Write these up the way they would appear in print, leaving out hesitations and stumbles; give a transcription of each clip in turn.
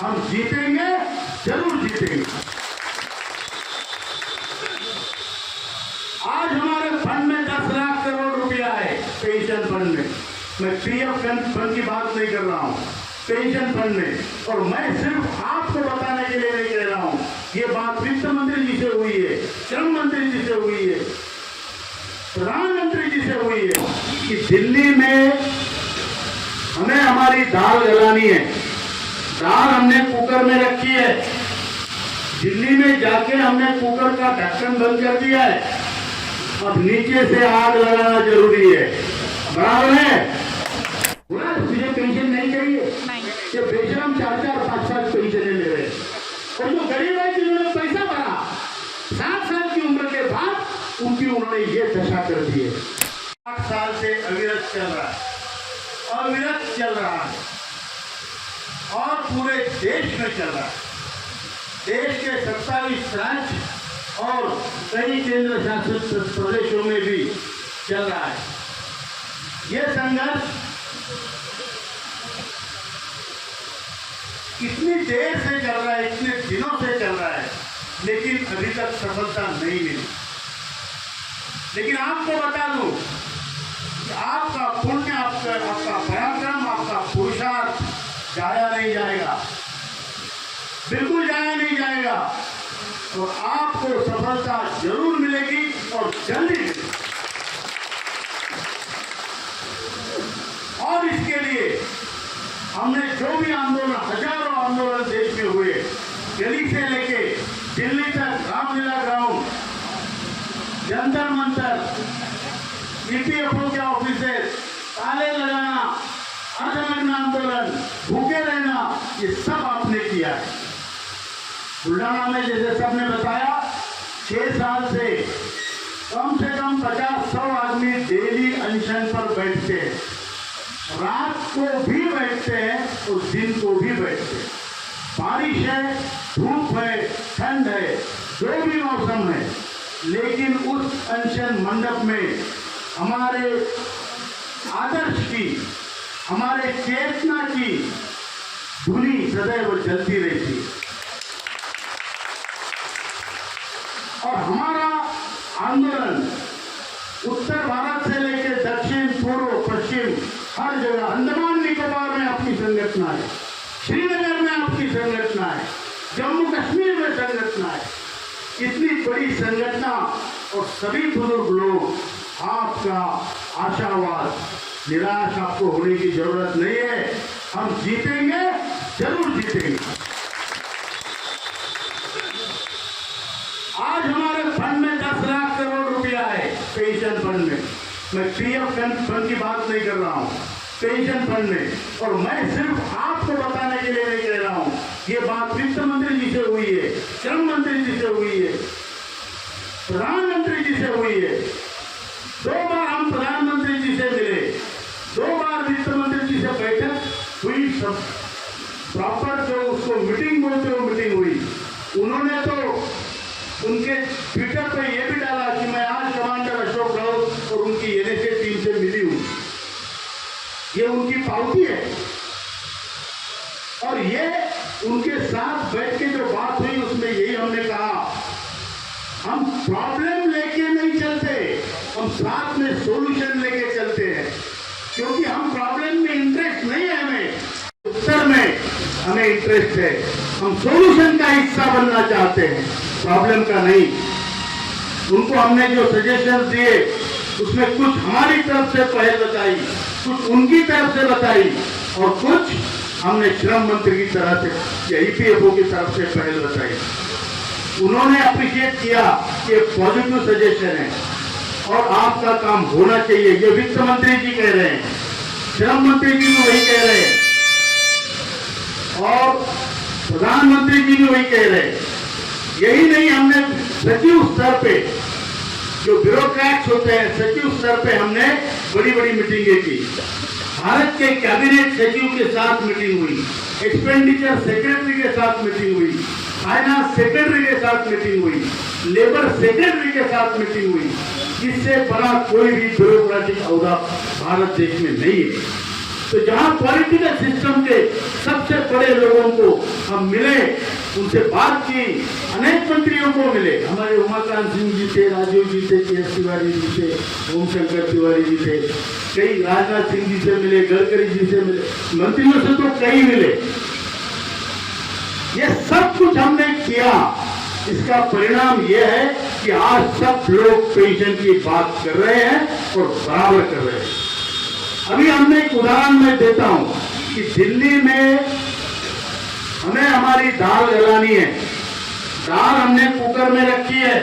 हम जीतेंगे, जरूर जीतेंगे। आज हमारे फंड में 10 लाख करोड़ रुपया है पेंशन फंड में। मैं पीएफ फंड की बात नहीं कर रहा हूं, पेंशन फंड में। और मैं सिर्फ आपको बताने के लिए नहीं कह रहा हूं, ये बात वित्त मंत्री जी से हुई है, श्रम मंत्री जी से हुई है, प्रधानमंत्री जी से हुई है कि दिल्ली में हमें हमारी दाल गलानी है। दाल हमने कुकर में रखी है, दिल्ली में जाके हमने कुकर का ढक्कन बंद कर दिया है, अब नीचे से आग लगाना जरूरी है। बराबर है? तुझे पेंशन नहीं चाहिए? ये बेशरम 4-4, 5-5 पेंशन ले रहे। और जो गरीब है जिन्होंने पैसा भरा 7 साल की उम्र के बाद, उनकी उन्होंने ये दशा कर दी है। 8 साल से अविरत चल रहा है, अविरत चल रहा है और पूरे देश में चल रहा है। देश के 27 राज्य और कई केंद्र शासित प्रदेशों में भी चल रहा है। ये संघर्ष इतनी देर से चल रहा है, इतने दिनों से चल रहा है, लेकिन अभी तक सफलता नहीं मिली। लेकिन आपको बता दूं कि आपका पुण्य, आपका पराक्रम, आपका पुरुषार्थ जाया नहीं जाएगा, बिल्कुल जाया नहीं जाएगा। तो आपको सफलता जरूर मिलेगी और जल्दी मिलेगी। और इसके लिए हमने जो भी आंदोलन, हजारों आंदोलन देश में हुए, दिल्ली से लेके दिल्ली तक, रामलीला ग्राउंड, जंतर मंतर, ईपीएफओ के ऑफिसेस, ताले लगाना, अर्धनग्न आंदोलन, भूखे रहना, ये सब आपने किया है। बुल्ढाना में जैसे सबने बताया, 6 साल से कम 50-100 आदमी डेली अनशन पर बैठते हैं, रात को भी बैठते हैं और दिन को भी बैठते हैं। बारिश है, धूप है, ठंड है, जो भी मौसम है, लेकिन उस अनशन मंडप में हमारे आदर्श की, हमारे चेतना की धुनी सदैव जलती रहती है। और हमारा आंदोलन उत्तर भारत से लेकर दक्षिण, पूर्व, पश्चिम, हर जगह, अंडमान निकोबार में आपकी संगठना है, श्रीनगर में आपकी संगठना है, जम्मू कश्मीर में संगठना है। इतनी बड़ी संगठना और सभी बुजुर्ग लोग, आपका आशावाद, निराश आपको होने की जरूरत नहीं है। हम जीतेंगे, जरूर जीतेंगे। आज हमारे फंड में 10 लाख करोड़ रुपया है पेंशन फंड में। मैं पीएफ फंड की बात नहीं कर रहा हूं, पेंशन फंड में। और मैं सिर्फ आपको बताने के लिए नहीं कह रहा हूं, ये बात वित्त मंत्री जी से हुई है, श्रम मंत्री जी से हुई है, प्रधानमंत्री जी से हुई है। 2 बार हम प्रधानमंत्री जी से मिले, 2 बार वित्त मंत्री जी से बैठक हुई, सब प्रॉपर जो उसको मीटिंग बोलते हो मीटिंग हुई। उन्होंने तो उनके ट्विटर पे ये भी डाला कि मैं आज कमांडर अशोक राउत और उनकी एनएसए टीम से मिली हूं। ये उनकी पावती है। और ये उनके साथ बैठ के जो बात हुई, उसमें यही हमने कहा, हम प्रॉब्लम लेके नहीं चलते, हम साथ में सॉल्यूशन लेके चलते हैं। क्योंकि हम प्रॉब्लम में इंटरेस्ट नहीं है, हमें उत्तर में हमें इंटरेस्ट है। हम सॉल्यूशन का हिस्सा बनना चाहते हैं, प्रॉब्लम का नहीं। उनको हमने जो सजेशन दिए, उसमें कुछ हमारी तरफ से पहल बताई, कुछ उनकी तरफ से बताई, और कुछ हमने श्रम मंत्री की तरफ से या ईपीएफओ की तरफ से पहल बताई। उन्होंने अप्रिशिएट किया कि पॉजिटिव सजेशन है और आपका काम होना चाहिए। ये वित्त मंत्री जी कह रहे हैं, श्रम मंत्री जी भी वही कह रहे हैं और प्रधानमंत्री जी भी वही कह रहे हैं। यही नहीं, हमने सचिव स्तर पे, जो ब्यूरोक्रेट्स होते हैं, सचिव स्तर पे हमने बड़ी बड़ी मीटिंगें की। भारत के कैबिनेट सचिव के साथ मीटिंग हुई, एक्सपेंडिचर सेक्रेटरी के साथ मीटिंग हुई, फाइनेंस सेक्रेटरी के साथ मीटिंग हुई, लेबर सेक्रेटरी के साथ मीटिंग हुई। इससे बड़ा कोई भी ब्यूरोक्रेटिक औहदा भारत देश में नहीं है। तो जहां पॉलिटिकल सिस्टम के सबसे बड़े लोगों को हम मिले, उनसे बात की, अनेक मंत्रियों को मिले, हमारे उमाकांत सिंह जी थे, राजीव जी थे, के.एस. तिवारी जी थे, ओम शंकर तिवारी जी थे, कई राजनाथ सिंह जी से मिले, गडकरी जी से मिले, मंत्रियों से तो कई मिले। ये सब कुछ हमने किया, इसका परिणाम यह है कि आज सब लोग पेंशन की बात कर रहे हैं और बराबर कर रहे हैं। अभी हमने एक उदाहरण मैं देता हूं कि दिल्ली में हमें हमारी दाल गलानी है, दाल हमने कुकर में रखी है,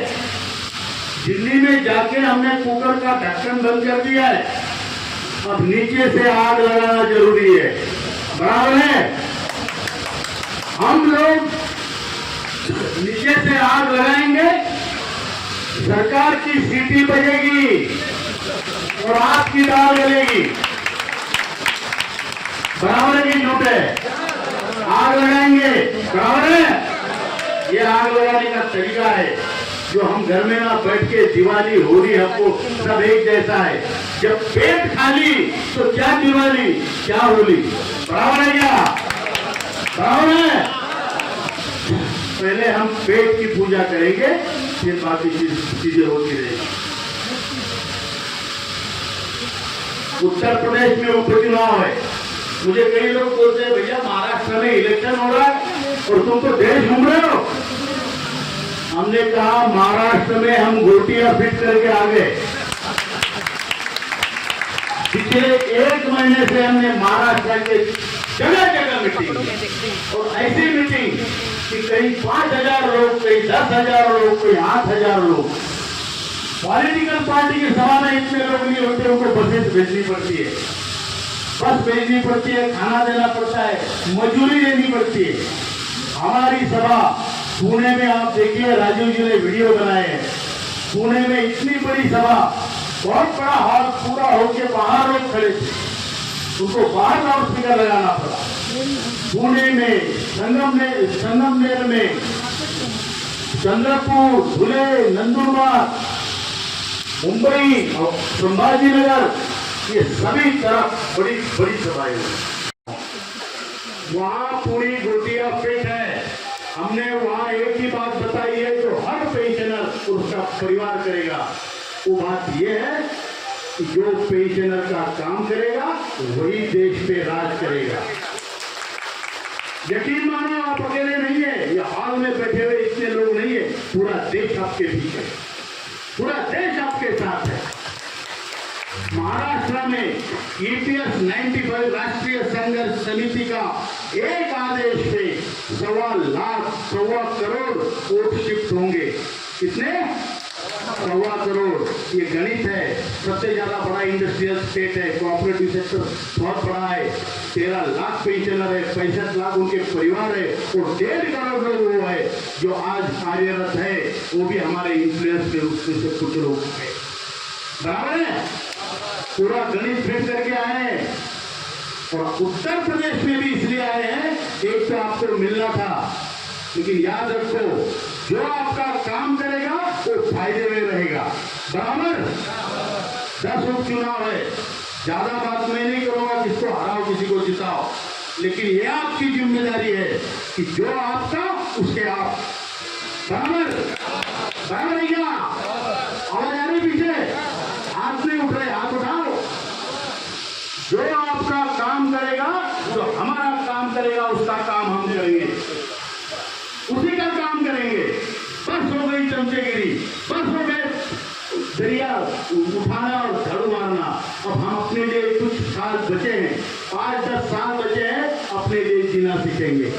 दिल्ली में जाके हमने कुकर का ढक्कन बंद कर दिया है, अब नीचे से आग लगाना जरूरी है, बराबर है। हम लोग नीचे से आग लगाएंगे, सरकार की सीटी बजेगी और आपकी दाल गलेगी, बराबर है कि झूठ है? आग लगाएंगे, बराबर है। ये आग लगाने का तरीका है जो हम घर में ना बैठ के दिवाली होली हमको सब एक जैसा है, जब पेट खाली तो क्या दिवाली क्या होली, बराबर है क्या? बराबर है। पहले हम पेट की पूजा करेंगे, फिर बाकी चीजें होती रहेगी। उत्तर प्रदेश में उपचुनाव है, मुझे कई लोग बोलते हैं भैया महाराष्ट्र में इलेक्शन हो रहा है और तुम तो देश घूम रहे हो। हमने कहा महाराष्ट्र में हम गोटियां फिट करके आ गए। पिछले 1 महीने से हमने महाराष्ट्र के जगह जगह मीटिंग और ऐसी मीटिंग कि कहीं 5,000 लोग, कहीं 10,000 लोग, कहीं 8,000 लोग। पॉलिटिकल पार्टी की सभा में इतने लोग नहीं होते, उनको बसें भेजनी पड़ती है, बस भेजनी पड़ती है, खाना देना पड़ता है, मजदूरी देनी पड़ती है। हमारी सभा पुणे में, आप देखिए राजीव जी ने वीडियो बनाए हैं, पुणे में इतनी बड़ी सभा, बहुत बड़ा हॉल पूरा होके बाहर लोग खड़े थे, उनको बाहर लाउड स्पीकर लगाना पड़ा। पुणे में, संगमनेर में, चंद्रपुर, धुले, नंदुरबार, मुंबई और संभाजीनगर, ये सभी तरफ बड़ी बड़ी सभाएं हैं। वहां पूरी गोटियां फिट है। हमने वहां एक ही बात बताई है जो हर पेंशनर उसका परिवार करेगा, वो बात यह है कि जो पेंशनर का काम करेगा वही देश पे राज करेगा। यकीन मानो, आप अकेले नहीं है, ये हॉल में बैठे हुए इतने लोग नहीं है, पूरा देश आपके पीछे है, पूरा देश आपके साथ है। महाराष्ट्र में EPS 95 राष्ट्रीय संघर्ष समिति का एक आदेश पे 1.25 करोड़ वोट शिफ्ट होंगे। कितने? 1.25 करोड़। ये गणित है। सबसे ज्यादा बड़ा इंडस्ट्रियल स्टेट है, कोऑपरेटिव सेक्टर बहुत बड़ा है, 13 लाख पेंशनर है, 65 लाख उनके परिवार है और 1.5 करोड़ लोग वो है जो आज कार्यरत है, वो भी हमारे इन्फ्लुएंस के रूप से कुछ लोग है, बराबर है। पूरा गणित फिट करके आए हैं और उत्तर प्रदेश में भी इसलिए आए हैं, एक तो आपको मिलना था, लेकिन याद रखो जो आपका काम करेगा वो फायदे में रहेगा, बराबर। 10 उपचुनाव है, ज्यादा बात मैं नहीं करूंगा, किसको हराओ किसी को जिताओ, लेकिन ये आपकी जिम्मेदारी है कि जो आपका उसके आप, बराबर। बराबर है क्या? आवाज आ रही पीछे? हाथ नहीं उठ रहे, हाथ उठाओ। जो आपका काम करेगा, जो हमारा काम करेगा, उसका काम हम करेंगे, उसी का काम करेंगे। बस हो गई चमचेगिरी, बस हो गए दरिया उठाना और झाड़ू मारना। अब हम अपने लिए कुछ साल बचे हैं, 5-10 साल बचे हैं, अपने लिए जीना सीखेंगे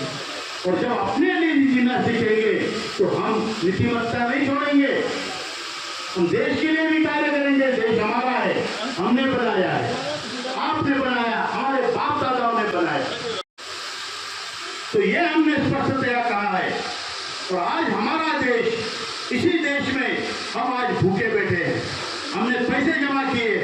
और जब अपने लिए जीना सीखेंगे तो हम नीतिमत्ता नहीं छोड़ेंगे, हम देश के लिए भी कार्य करेंगे। देश हमारा है, हमने बनाया है, आपने बनाया, हमारे बाप दादाओं ने बनाया। तो ये हमने स्पष्टतया कहा है और आज हमारा देश, इसी देश में हम आज भूखे बैठे हैं। हमने पैसे जमा किए,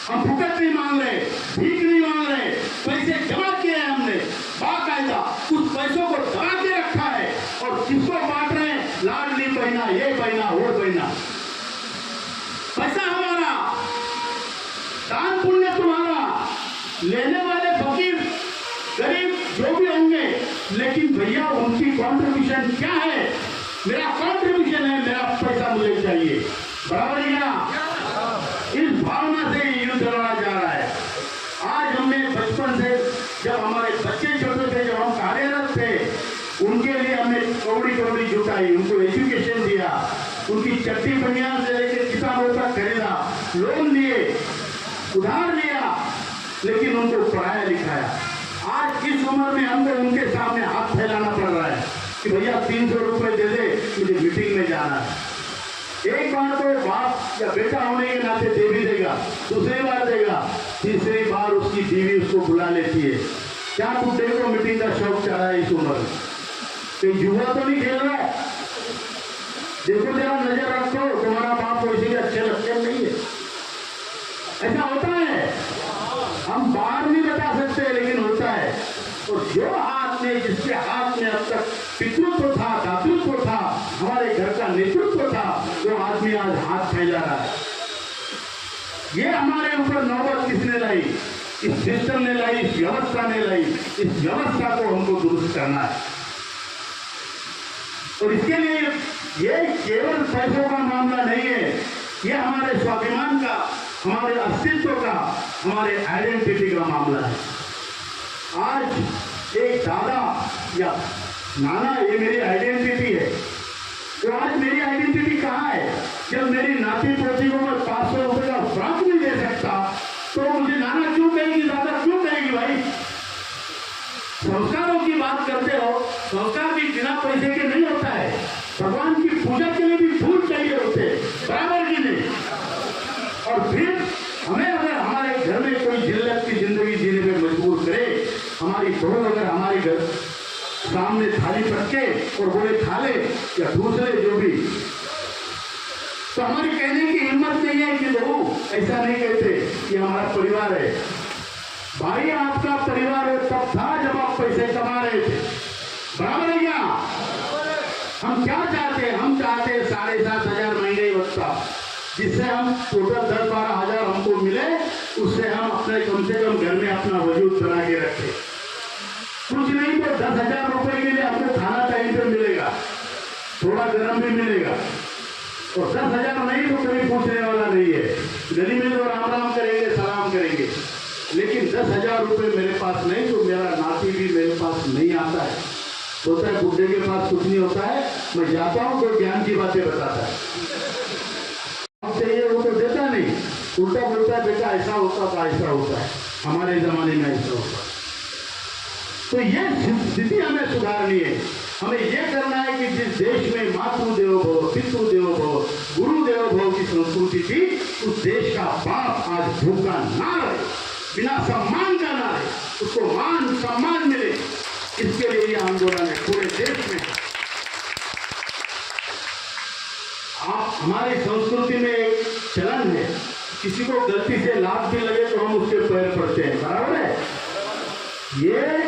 हम फुकट नहीं मांग रहे, भीख नहीं मांग रहे, पैसे जमा किए हैं हमने बाकायदा, उस पैसों को दबा के रखा है और किसको बांट रहे हैं? लाडली बहना, ये बहना, वो बहना। पैसा हमारा, दान पुण्य तुम्हारा, लेने वाले फकीर गरीब जो भी होंगे, लेकिन भैया उनकी कंट्रीब्यूशन क्या है? मेरा कंट्रीब्यूशन है, मेरा पैसा मुझे चाहिए। बराबर है ना? इस भावना से युद्ध लड़ा जा रहा है। आज हमने बचपन से, जब हमारे बच्चे छोटे थे, जब हम कार्यरत थे, उनके लिए हमने कौड़ी कौड़ी जुटाई, उनको एजुकेशन दिया, उनकी चट्टी बनियान से लेकर किताबों तक खरीदा, लोन लिए, उधार लिया, लेकिन उनको पढ़ाया लिखाया। आज इस उम्र में हमको उनके सामने हाथ फैलाना पड़ रहा है कि भैया 300 रुपए दे दे, मुझे मीटिंग में जाना है। एक बार तो बाप या बेटा होने के नाते दे भी देगा, दूसरी बार देगा, तीसरी बार उसकी बीवी उसको बुला लेती है, क्या तू देखो मीटिंग का शौक चढ़ा है इस उम्र में, कहीं जुआ तो नहीं खेल रहा है? देखो जरा नजर रखो, तुम्हारा बाप को इसीलिए अच्छे लगते नहीं है। ऐसा होता है, हम बाहर नहीं बता सकते, लेकिन होता है। और जो हाथ में, जिसके हाथ में अब तक पितृत्व था, दातृत्व था, हमारे घर का नेतृत्व था, वो आदमी आज हाथ फैला रहा है। ये हमारे ऊपर नौबत किसने लाई? इस सिस्टम ने लाई, इस व्यवस्था ने लाई। इस व्यवस्था को हमको दुरुस्त करना है, और इसके लिए ये केवल पैसों का मामला नहीं है, ये हमारे स्वाभिमान का, हमारे अस्तित्व का, हमारे आइडेंटिटी का मामला है। आज एक दादा या नाना, ये मेरी आइडेंटिटी है। तो आज मेरी आइडेंटिटी कहाँ है? जब मेरी नाती पोती को मैं 500 रुपए का फ्रॉक नहीं दे सकता, तो मुझे नाना क्यों कहेगी, दादा क्यों कहेगी? भाई, संस्कारों की बात करते हो, संस्कार भी बिना पैसे के नहीं होता है। भगवान की पूजा के लिए भी फूल चाहिए होते हैं, बराबर की नहीं? और फिर हमें अगर हमारे घर में कोई जिल्लत की जिंदगी जीने में मजबूर करे, हमारी बहू अगर हमारे घर सामने थाली पटके और बोले खा ले, या दूसरे जो भी, तो हमारी कहने की हिम्मत नहीं है कि बहू ऐसा नहीं कहते, ये हमारा परिवार है। भाई, आपका परिवार तब था जब आप पैसे कमा रहे थे, बराबर है क्या? हम क्या चाहते हैं? हम चाहते हैं 7,500 महीने भत्ता, जिससे हम टोटल 10-12 हजार हमको मिले, उससे हम अपने कम से कम घर में अपना वजूद बना के रखें। कुछ नहीं तो 10,000 रुपए के लिए हमको खाना टाइम पे मिलेगा, थोड़ा गर्म भी मिलेगा, और 10,000 नहीं तो कोई पूछने वाला नहीं है। गली में तो राम राम करेंगे, सलाम करेंगे, लेकिन 10,000 रुपए मेरे पास नहीं, तो मेरा नाती भी मेरे पास नहीं आता है। होता है बुढ़े के पास कुछ नहीं होता है, मैं जाता हूँ तो ज्ञान की बातें बताता है, चाहिए वो तो देता नहीं, उल्टा बोलता है बेटा ऐसा होता था, ऐसा होता है, हमारे जमाने में ऐसा होता। तो ये स्थिति हमें सुधारनी है। हमें यह करना है कि जिस देश में मातृदेवो भव, पितृदेवो भव, गुरुदेवो भव की संस्कृति थी, उस देश का बाप आज भूखा ना रहे, बिना सम्मान का ना रहे, उसको मान सम्मान मिले। इसके लिए यह आंदोलन है पूरे देश में। आप, हमारी संस्कृति में एक चलन है, किसी को गलती से लात भी लगे तो हम उसके पैर पड़ते हैं, बराबर है? ये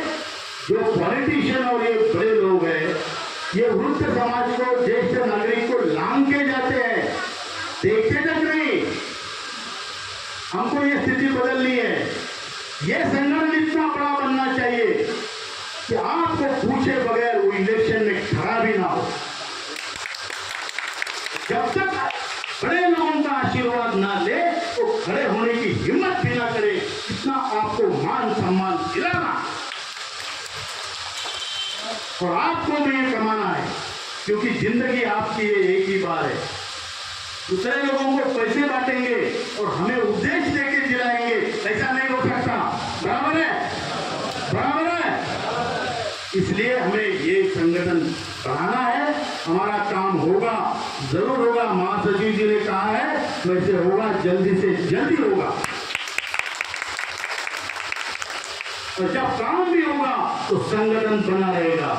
जो पॉलिटिशियन और ये बड़े लोग हैं, ये वृद्ध समाज को, ज्येष्ठ नागरिक को लांग के जाते हैं, देखते तक नहीं। हमको ये स्थिति बदलनी है। ये संगठन इतना बड़ा बनना चाहिए कि आपको पूछे बगैर वो इलेक्शन में खड़ा भी ना हो। जब तक बड़े लोगों का आशीर्वाद ना ले, तो खड़े होने की हिम्मत भी ना करे, इतना आपको मान सम्मान दिलाना, और आपको भी ये कमाना है, क्योंकि जिंदगी आपकी एक ही बार है। दूसरे लोगों को पैसे बांटेंगे और हमें उपदेश देके जिलाएंगे, ऐसा नहीं हो सकता, बराबर है? बराबर है। इसलिए हमें ये संगठन बढ़ाना है। हमारा काम होगा, जरूर होगा। महासचिव जी ने कहा है वैसे होगा, जल्दी से जल्दी होगा। और जब काम भी होगा तो संगठन बना रहेगा।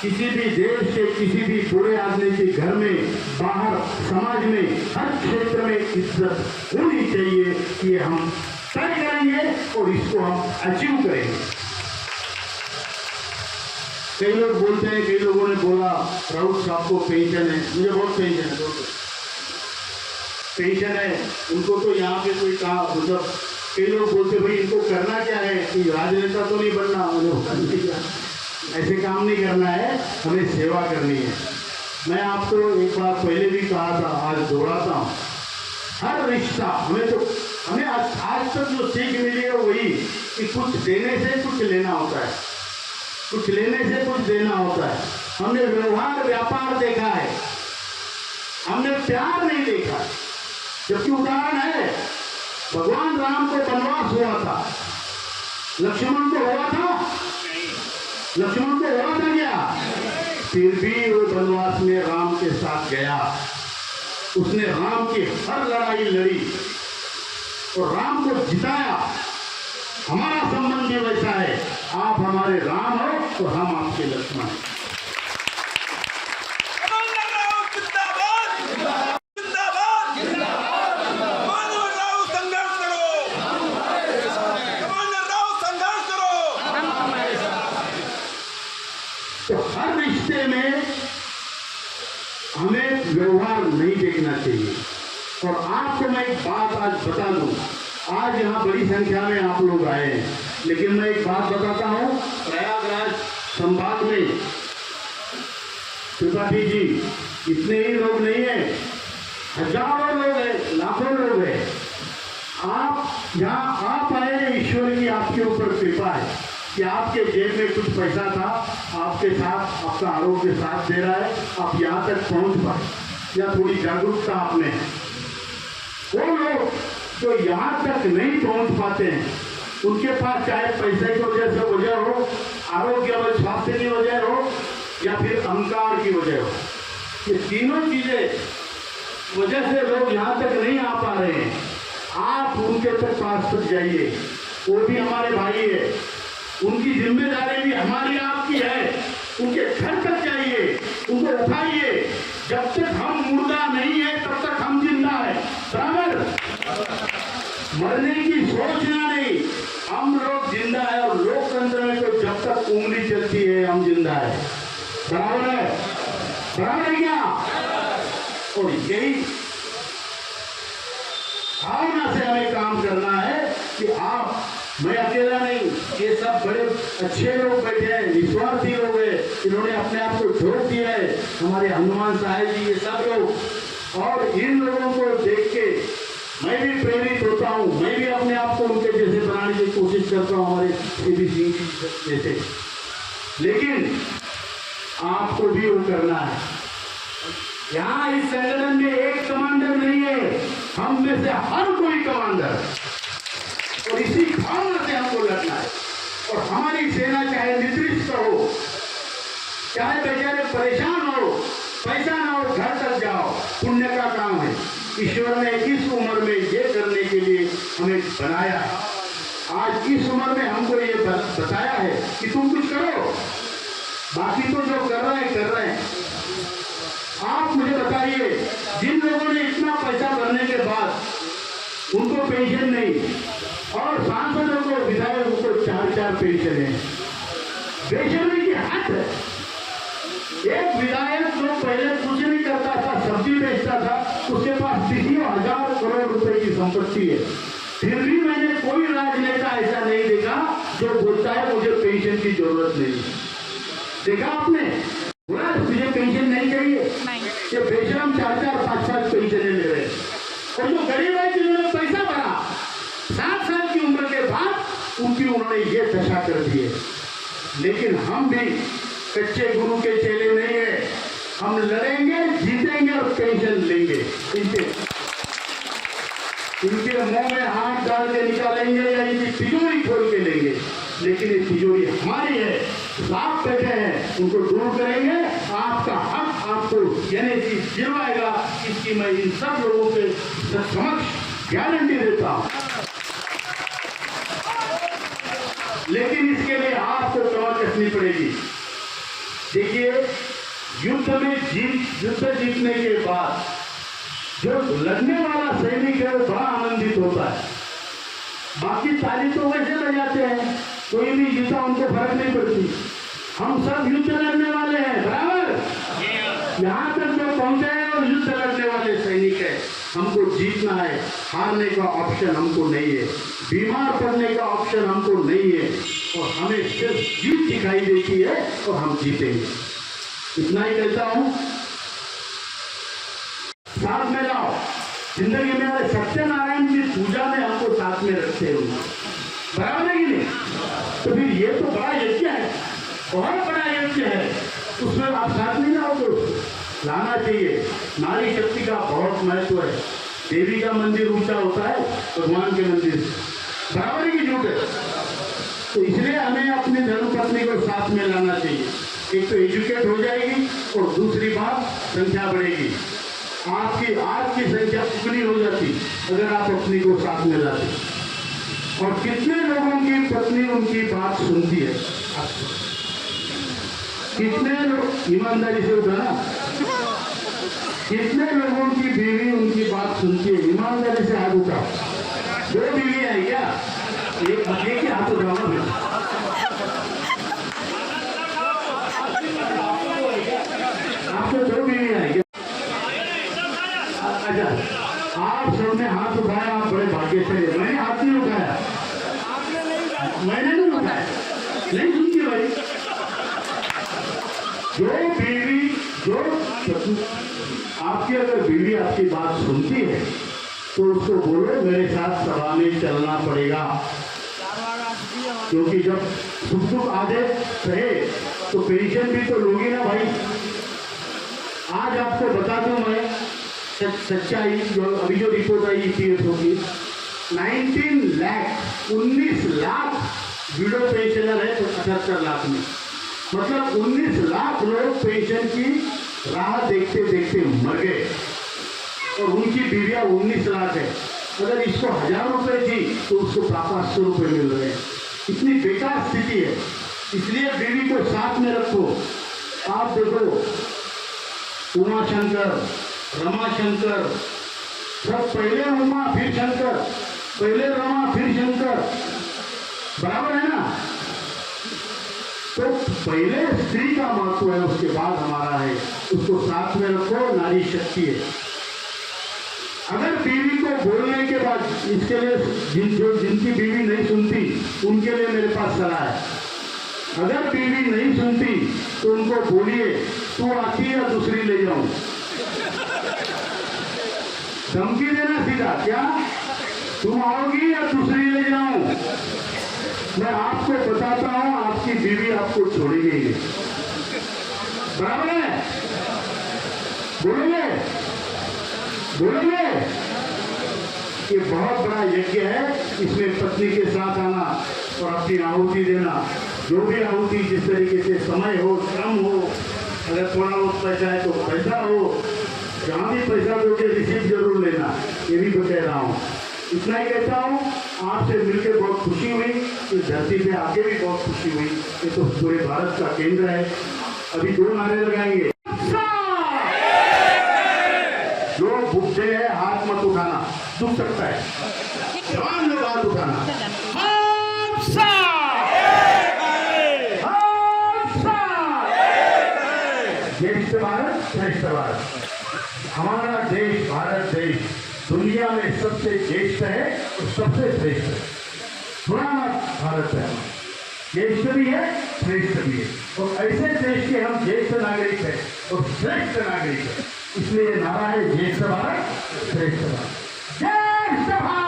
किसी भी देश के किसी भी बुरे आदमी के घर में, बाहर, समाज में, हर क्षेत्र में इज्जत होनी चाहिए। ये हम तय करेंगे और इसको हम अचीव करेंगे। कई लोग बोलते हैं, कई लोगों ने बोला राउत साहब को पेंशन है, मुझे बहुत पेंशन है, पेंशन है उनको, तो यहाँ पे कोई कहा, मतलब कई लोग बोलते भाई इनको करना क्या है कि राजनेता तो नहीं बनना, ऐसे काम नहीं करना है, हमें सेवा करनी है। मैं आपको एक बार पहले भी कहा था, आज दोहराता हूँ, हर रिश्ता हमें आज तक जो सीख मिली है वही कि कुछ देने से कुछ लेना होता है, कुछ लेने से कुछ देना होता है। हमने व्यवहार व्यापार देखा है, हमने प्यार नहीं देखा। जबकि उदाहरण है, भगवान राम को वनवास हुआ था, लक्ष्मण को हुआ था, लक्ष्मण को हुआ था क्या? फिर भी वो वनवास में राम के साथ गया, उसने राम की हर लड़ाई लड़ी और राम को जिताया। हमारा संबंध भी वैसा है, आप हमारे राम हो और हम आपके लक्ष्मण हैं। तो हर रिश्ते में हमें व्यवहार नहीं देखना चाहिए। और आपको मैं एक बात आज बता दूं, आज यहाँ बड़ी संख्या में आप लोग आए हैं, लेकिन मैं एक बात बताता हूँ, प्रयागराज संभाग में त्रिपाठी जी इतने ही लोग नहीं है, हजारों लोग हैं, लाखों लोग हैं। आप यहाँ आप आए हैं, ईश्वर की आपके ऊपर कृपा है कि आपके जेब में कुछ पैसा था, आपके साथ आपका आरोग्य साथ दे रहा है, आप यहाँ तक पहुँच पाए, या थोड़ी जागरूकता आप में है। वो लोग जो यहाँ तक नहीं पहुँच पाते हैं, उनके पास चाहे पैसे की वजह हो, आरोग्य व स्वास्थ्य की वजह हो, या फिर अहंकार की वजह हो, ये तीनों चीजें वजह से लोग यहाँ तक नहीं आ पा रहे हैं। आप उनके पास तक जाइए, वो भी हमारे भाई है, उनकी जिम्मेदारी भी हमारी आपकी है। उनके घर तक जाइए, उनको उठाइए। जब तक हम मुर्दा नहीं है तब तक हम जिंदा है, बराबर। मरने की सोचना नहीं, हम लोग जिंदा है। और लोकतंत्र में तो जब तक उंगली चलती है हम जिंदा है, बराबर है, बराबर है क्या? और यही भावना से हमें काम करना है कि आप, मैं अकेला नहीं, ये सब बड़े अच्छे लोग बैठे हैं, निस्वार्थी लोग हैं, इन्होंने अपने आप को झोंक दिया है, हमारे हनुमान साहब जी, ये सब लोग। और इन लोगों को देख के मैं भी प्रेरित होता हूँ, मैं भी अपने आप को उनके जैसे बनाने की कोशिश करता हूँ, हमारे सीबी सिंह जैसे। लेकिन आपको भी वो करना है। यहाँ इस संगठन में एक कमांडर नहीं है, हम में से हर कोई कमांडर, और इसी भावना से हमको लड़ना है। और हमारी सेना चाहे निद्रिस्त हो, चाहे बेचारे परेशान हो, पैसा ना हो, घर तक जाओ, पुण्य का काम है। ईश्वर ने इस उम्र में ये करने के लिए हमें बनाया है। आज इस उम्र में हमको ये बताया है कि तुम कुछ करो, बाकी तो जो कर रहे हैं कर रहे हैं। आप मुझे बताइए, जिन लोगों ने इतना पैसा भरने के बाद उनको पेंशन नहीं, और सांसदों को, विधायकों को 4-4 पेंशन है, बेचने की हद है। एक विधायक जो पहले कुछ नहीं करता था, सब्जी बेचता था, उसके पास 30,000 करोड़ रुपए की संपत्ति है। फिर भी मैंने कोई राजनेता ऐसा नहीं देखा जो बोलता है मुझे पेंशन की जरूरत नहीं। देखा आपने? मुझे पेंशन नहीं चाहिए, ये बेशरम 4-4, 5-5 पेंशन ले रहे हैं। और जो गरीब है जिन्होंने पैसा भरा, 7 साल की उम्र के बाद उनकी उन्होंने ये दशा कर दी है। लेकिन हम भी कच्चे गुरु के चेले नहीं है, हम लड़ेंगे, जीतेंगे और पेंशन लेंगे। इनके मुंह में हाथ डाल के निकालेंगे या इनकी तिजोरी खोल के लेंगे, लेकिन ये तिजोरी हमारी है। आप बैठे हैं, उनको दूर करेंगे, आपका हक आपको यानी दिलवाएगा, इसकी मैं इन सब लोगों के समक्ष गारंटी देता हूं। लेकिन इसके लिए आपको कमर कसनी पड़ेगी। देखिए, युद्ध जीतने के बाद जो लड़ने वाला सैनिक है वो बड़ा आनंदित होता है। बाकी ताली तो वैसे बजाते हैं, कोई भी जीता उनको फर्क नहीं पड़ती। हम सब युद्ध लड़ने वाले हैं, बराबर। यहाँ तक जो पहुंचे हैं और युद्ध लड़ने वाले सैनिक है, हमको जीतना है, हारने का ऑप्शन हमको नहीं है। बीमार पड़ने का ऑप्शन हमको नहीं है और हमें सिर्फ जीत दिखाई देती है और हम जीतेंगे। इतना ही कहता हूं, साथ में लाओ। जिंदगी में हमारे सत्यनारायण की पूजा में हमको साथ में रखते हो, बराबर है कि नहीं? तो फिर ये तो बड़ा यज्ञ है, बहुत बड़ा यज्ञ है, उसमें आप साथ नहीं लाओगे, उसको लाना चाहिए। नारी शक्ति का बहुत महत्व है। देवी का मंदिर ऊंचा होता है भगवान के मंदिर से, बराबर की झूठ है। तो इसलिए हमें अपनी धर्मपत्नी को साथ में लाना चाहिए। एक तो एजुकेट हो जाएगी और दूसरी बात संख्या बढ़ेगी। आपकी आज की संख्या दुगनी हो जाती अगर आप अपनी को साथ में लाते। और कितने लोगों की पत्नी उनकी बात सुनती है? कितने लोग, ईमानदारी से उठाना, कितने लोगों की बीवी उनकी बात सुनती है? ईमानदारी से हाथ उठाओ। 2 बीवी है क्या? एक ही हाथ उठाओ ना। आपको 2 बीवी है क्या? अच्छा, आप सबने हाथ उठाया, आप बड़े भाग्यशाली। मैंने हाथ नहीं उठाया, मैंने नहीं उठाया, नहीं सुनती भाई। जो बीवी, जो आपकी अगर बीवी आपकी बात सुनती है तो उसको बोलो मेरे साथ सभा में चलना पड़ेगा, क्योंकि जब सुख दुख आधे रहे तो पेंशन भी तो लोगी ना भाई। आज आपको बता दूं मैं सच्चाई, जो अभी जो रिपोर्ट आई ईपीएफओ की, 19 लाख विडो पेंशनर है, तो 78 लाख में, मतलब 19 लाख लोग पेंशन की राह देखते देखते मर गए और उनकी बीवियां 19 लाख है। अगर इसको 1000 रुपए थी तो उसको 500 रुपए मिल रहे हैं। इतनी बेकार स्थिति है। इसलिए बीवी को साथ में रखो। आप देखो, उमा शंकर, रमा शंकर, सब पहले उमा फिर शंकर, पहले रमा फिर शंकर, बराबर है ना? तो पहले स्त्री का महत्व है, उसके बाद हमारा है। उसको साथ में रखो, नारी शक्ति है। अगर बीवी को बोलने के बाद, इसके लिए जिनकी बीवी नहीं सुनती उनके लिए मेरे पास सलाह है। अगर बीवी नहीं सुनती तो उनको बोलिए तू आती या दूसरी ले जाऊं। धमकी देना सीधा, क्या तुम आओगी या दूसरी ले जाऊं? मैं आपको बताता हूं, आपकी बीवी आपको छोड़ेगी नहीं, बराबर है? बोलोगे? बोलोगे? ये बहुत बड़ा यज्ञ है। इसमें पत्नी के साथ आना और अपनी आहुति देना, जो भी आहुति जिस तरीके से, समय हो, श्रम हो, अगर थोड़ा बहुत पैसा है तो पैसा हो, जहाँ भी पैसा दोगे रिसीव जरूर लेना, ये भी मैं कह रहा हूँ। इतना ही कहता हूँ, आपसे मिलकर बहुत खुशी हुई। इस धरती पे आके भी बहुत खुशी हुई। ये तो पूरे भारत का केंद्र है। अभी 2 नारे लगाएंगे। जो बुढ़े है हाथ मत उठाना, दुख सकता है। जवान लोग हाथ उठाना। ज्येष्ठ भारत, श्रेष्ठ भारत। हमारा देश, भारत देश दुनिया में सबसे ज्येष्ठ है और सबसे श्रेष्ठ है। पुराना भारत है, ज्येष्ठ भी है, श्रेष्ठ भी है। और ऐसे देश के हम ज्येष्ठ नागरिक हैं और श्रेष्ठ नागरिक हैं। इसलिए नारा है ज्येष्ठ भारत, श्रेष्ठ भारत। ज्येष्ठ भारत।